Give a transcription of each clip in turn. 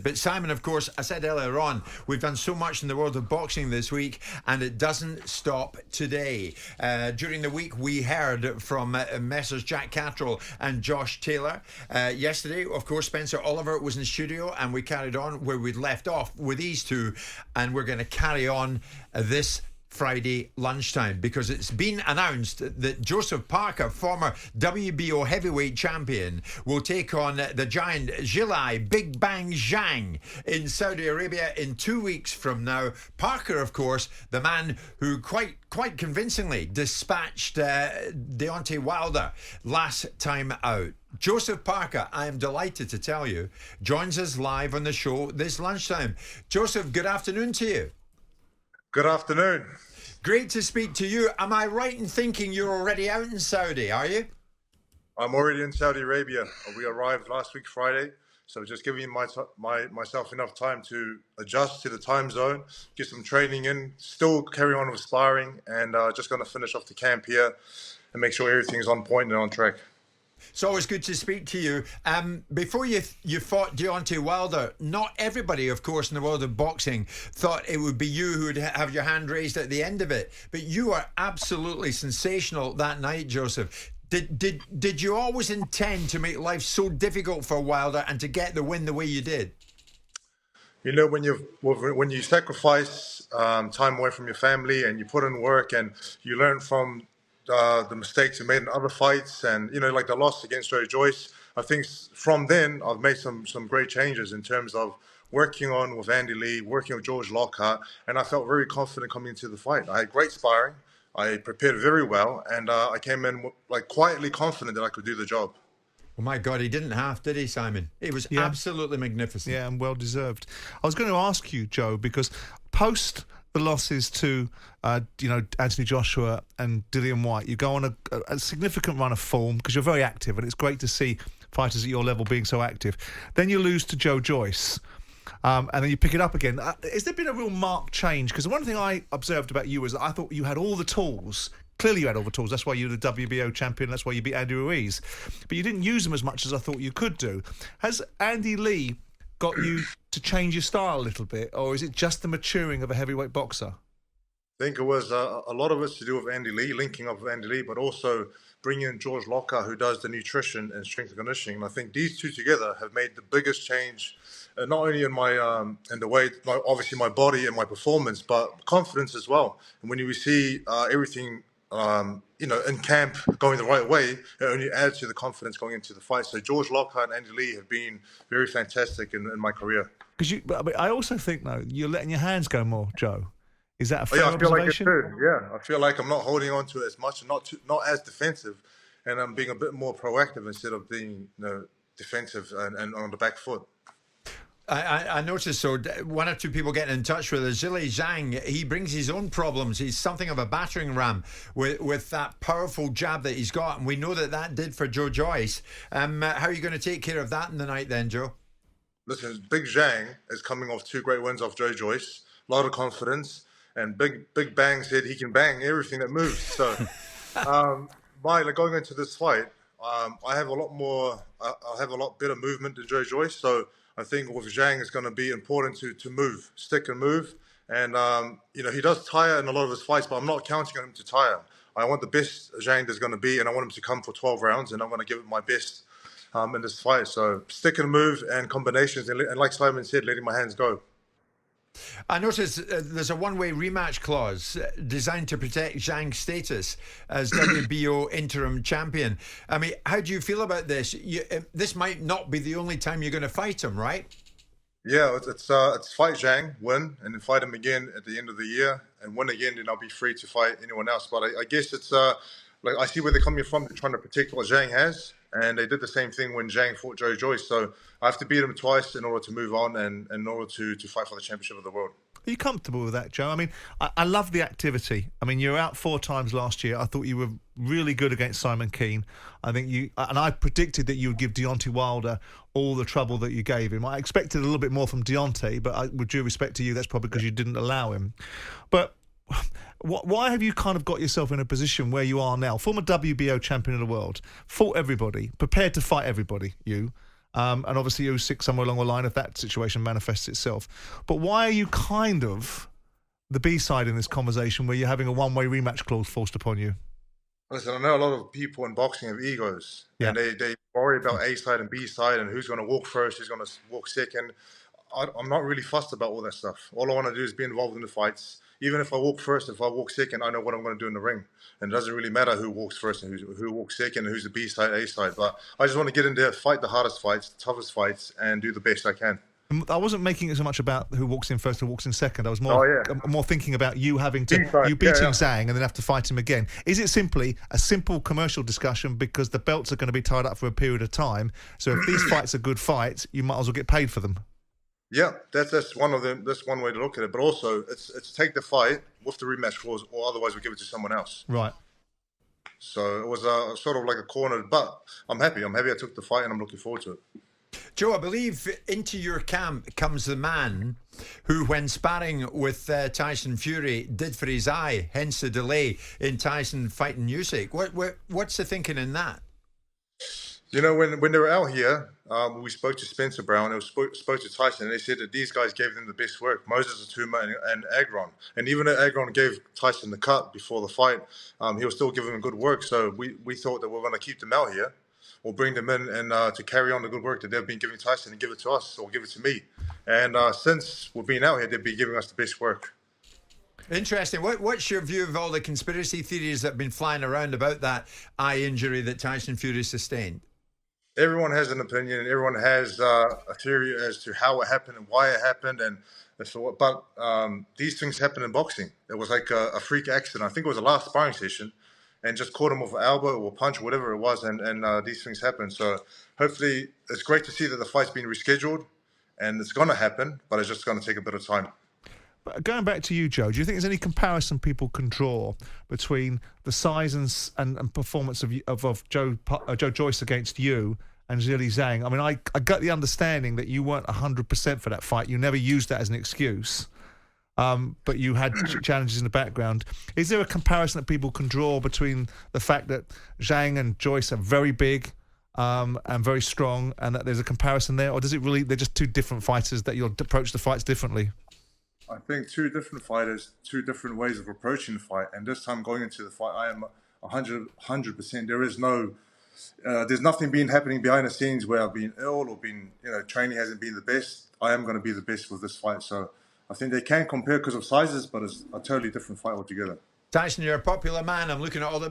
But Simon, of course, I said earlier on, we've done so much in the world of boxing this week, and it doesn't stop today. During the week, we heard from Messrs. Jack Catterall and Josh Taylor. Yesterday, of course, Spencer Oliver was in the studio, and we carried on where we'd left off with these two, and we're going to carry on this Friday lunchtime, because it's been announced that Joseph Parker, former WBO heavyweight champion, will take on the giant Zhilei Big Bang Zhang in Saudi Arabia in 2 weeks from now. Parker, of course, the man who quite convincingly dispatched Deontay Wilder last time out. Joseph Parker, I am delighted to tell you, joins us live on the show this lunchtime. Joseph, good afternoon to you. Good afternoon. Great to speak to you. Am I right in thinking you're already out in Saudi, are you? I'm already in Saudi Arabia. We arrived last week Friday, so just giving myself enough time to adjust to the time zone, get some training in, still carry on with sparring, and just going to finish off the camp here and make sure everything's on point and on track. It's always good to speak to you. Before you fought Deontay Wilder, not everybody, of course, in the world of boxing thought it would be you who would have your hand raised at the end of it. But you were absolutely sensational that night, Joseph. Did you always intend to make life so difficult for Wilder and to get the win the way you did? You know, when you sacrifice time away from your family and you put in work and you learn from the mistakes you made in other fights, and like the loss against Joe Joyce, I think from then I've made some great changes in terms of working on with Andy Lee, working with George Lockhart, and I felt very confident coming into the fight. I had great sparring, I prepared very well, and I came in quietly confident that I could do the job. Oh my God, he didn't have, did he, Simon? It was absolutely magnificent. Yeah, and well deserved. I was going to ask you, Joe, because post the losses to Anthony Joshua and Dillian Whyte, you go on a significant run of form because you're very active, and it's great to see fighters at your level being so active. Then you lose to Joe Joyce, and then you pick it up again. Has there been a real marked change? Because one thing I observed about you was that I thought you had all the tools. Clearly you had all the tools. That's why you were the WBO champion. That's why you beat Andy Ruiz. But you didn't use them as much as I thought you could do. Has Andy Lee got you to change your style a little bit, or is it just the maturing of a heavyweight boxer? I think it was a lot of it's to do with Andy Lee, linking up with Andy Lee, but also bringing in George Lockhart, who does the nutrition and strength and conditioning. And I think these two together have made the biggest change, not only in my in the way, obviously my body and my performance, but confidence as well. And when you see everything, in camp going the right way, it only adds to the confidence going into the fight. So George Lockhart and Andy Lee have been very fantastic in my career. Because I also think, though, you're letting your hands go more, Joe. Is that a fair I feel observation? like it too. Yeah, I feel like I'm not holding on to it as much and not as defensive, and I'm being a bit more proactive instead of being defensive and on the back foot. I noticed, so one or two people getting in touch with us. Zhilei Zhang, he brings his own problems. He's something of a battering ram with that powerful jab that he's got, and we know that did for Joe Joyce. How are you going to take care of that in the night then, Joe? Listen, Big Zhang is coming off 2 great wins off Joe Joyce, a lot of confidence, and Big Bang said he can bang everything that moves. So, going into this fight, I have a lot better movement than Joe Joyce. So I think with Zhang, it's going to be important to move, stick and move. And, he does tire in a lot of his fights, but I'm not counting on him to tire. I want the best Zhang there's going to be, and I want him to come for 12 rounds, and I'm going to give it my best in this fight. So stick and move and combinations, and like Simon said, letting my hands go. I noticed there's a one-way rematch clause designed to protect Zhang's status as WBO interim champion. I mean, how do you feel about this? This might not be the only time you're going to fight him, right? Yeah, it's fight Zhang, win, and then fight him again at the end of the year, and win again, then I'll be free to fight anyone else. But I guess it's I see where they're coming from. They're trying to protect what Zhang has, and they did the same thing when Zhang fought Joe Joyce. So I have to beat him twice in order to move on and in order to fight for the championship of the world. Are you comfortable with that, Joe? I mean, I love the activity. I mean, you were out 4 times last year. I thought you were really good against Simon Keane. I predicted that you would give Deontay Wilder all the trouble that you gave him. I expected a little bit more from Deontay, but with due respect to you, that's probably because you didn't allow him. But why have you kind of got yourself in a position where you are now? Former WBO champion of the world, fought everybody, prepared to fight everybody, And obviously Usyk somewhere along the line if that situation manifests itself. But why are you kind of the B-side in this conversation where you're having a one-way rematch clause forced upon you? Listen, I know a lot of people in boxing have egos, Yeah. and they worry about A side and B side and who's going to walk first, who's going to walk second. I'm not really fussed about all that stuff. All I want to do is be involved in the fights. Even if I walk first, if I walk second, I know what I'm going to do in the ring. And it doesn't really matter who walks first and who walks second and who's the B side, A side. But I just want to get in there, fight the hardest fights, the toughest fights, and do the best I can. I wasn't making it so much about who walks in first or walks in second. I was more more thinking about you having to B-side, you beating Zhang and then have to fight him again. Is it simply a simple commercial discussion because the belts are going to be tied up for a period of time? So if these fights are good fights, you might as well get paid for them. Yeah, that's one of them. That's one way to look at it. But also, it's take the fight with the rematch clause, or otherwise we give it to someone else. Right. So it was sort of like a corner, but I'm happy. I'm happy I took the fight, and I'm looking forward to it. Joe, I believe into your camp comes the man who, when sparring with Tyson Fury, did for his eye, hence the delay in Tyson fighting Usyk. What's the thinking in that? You know, when they were out here, we spoke to Spencer Brown and spoke to Tyson, and they said that these guys gave them the best work, Moses Atuma and Agron. And even though Agron gave Tyson the cut before the fight, he was still giving them good work. So we thought that we're going to keep them out here, or bring them in and to carry on the good work that they've been giving Tyson and give it to us, or give it to me. And since we've been out here, they've been giving us the best work. Interesting. What's your view of all the conspiracy theories that have been flying around about that eye injury that Tyson Fury sustained? Everyone has an opinion, and everyone has a theory as to how it happened and why it happened, and so what. But these things happen in boxing. It was like a freak accident. I think it was the last sparring session, and just caught him with an elbow or punch, whatever it was, and these things happen. So hopefully, it's great to see that the fight's been rescheduled, and it's going to happen, but it's just going to take a bit of time. But going back to you, Joe, do you think there's any comparison people can draw between the size and performance of Joe Joyce against you and Zhilei Zhang? I mean, I got the understanding that you weren't 100% for that fight. You never used that as an excuse, but you had challenges in the background. Is there a comparison that people can draw between the fact that Zhang and Joyce are very big and very strong, and that there's a comparison there, or does it really, they're just two different fighters that you'll approach the fights differently? I think two different fighters, two different ways of approaching the fight. And this time going into the fight, I am 100%. There is no, there's nothing been happening behind the scenes where I've been ill or been, training hasn't been the best. I am going to be the best with this fight. So I think they can compare because of sizes, but it's a totally different fight altogether. Tyson, you're a popular man. I'm looking at all the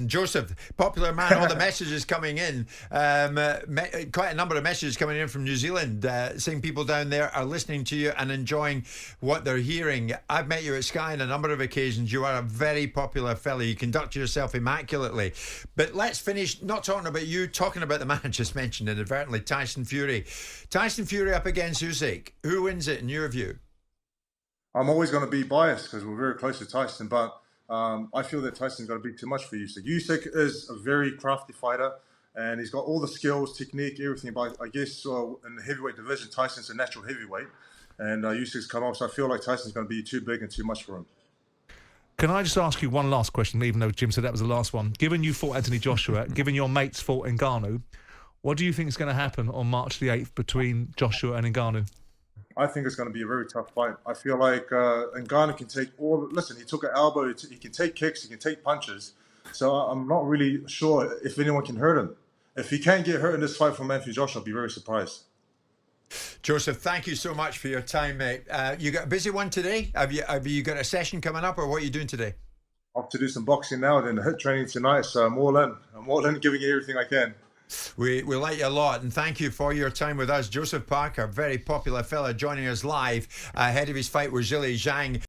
Joseph, popular man. All the messages coming in. Quite a number of messages coming in from New Zealand, saying people down there are listening to you and enjoying what they're hearing. I've met you at Sky on a number of occasions. You are a very popular fella. You conduct yourself immaculately. But let's finish not talking about you, talking about the man I just mentioned inadvertently, Tyson Fury. Tyson Fury up against Usyk. Who wins it in your view? I'm always going to be biased because we're very close to Tyson, but I feel that Tyson's going to be too much for Usyk. Usyk is a very crafty fighter, and he's got all the skills, technique, everything. But I guess in the heavyweight division, Tyson's a natural heavyweight, and Usyk's come up. So I feel like Tyson's going to be too big and too much for him. Can I just ask you one last question, even though Jim said that was the last one? Given you fought Anthony Joshua, given your mates fought Ngannou, what do you think is going to happen on March the 8th between Joshua and Ngannou? I think it's going to be a very tough fight. I feel like Ngannou can take all. Listen, he took an elbow. He can take kicks. He can take punches. So I'm not really sure if anyone can hurt him. If he can't get hurt in this fight from Anthony Joshua, I'll be very surprised. Joseph, thank you so much for your time, mate. You got a busy one today? Have you got a session coming up, or what are you doing today? I have to do some boxing now, then hit training tonight. So I'm all in. I'm all in, giving you everything I can. We like you a lot, and thank you for your time with us. Joseph Parker, very popular fella, joining us live ahead of his fight with Zhilei Zhang.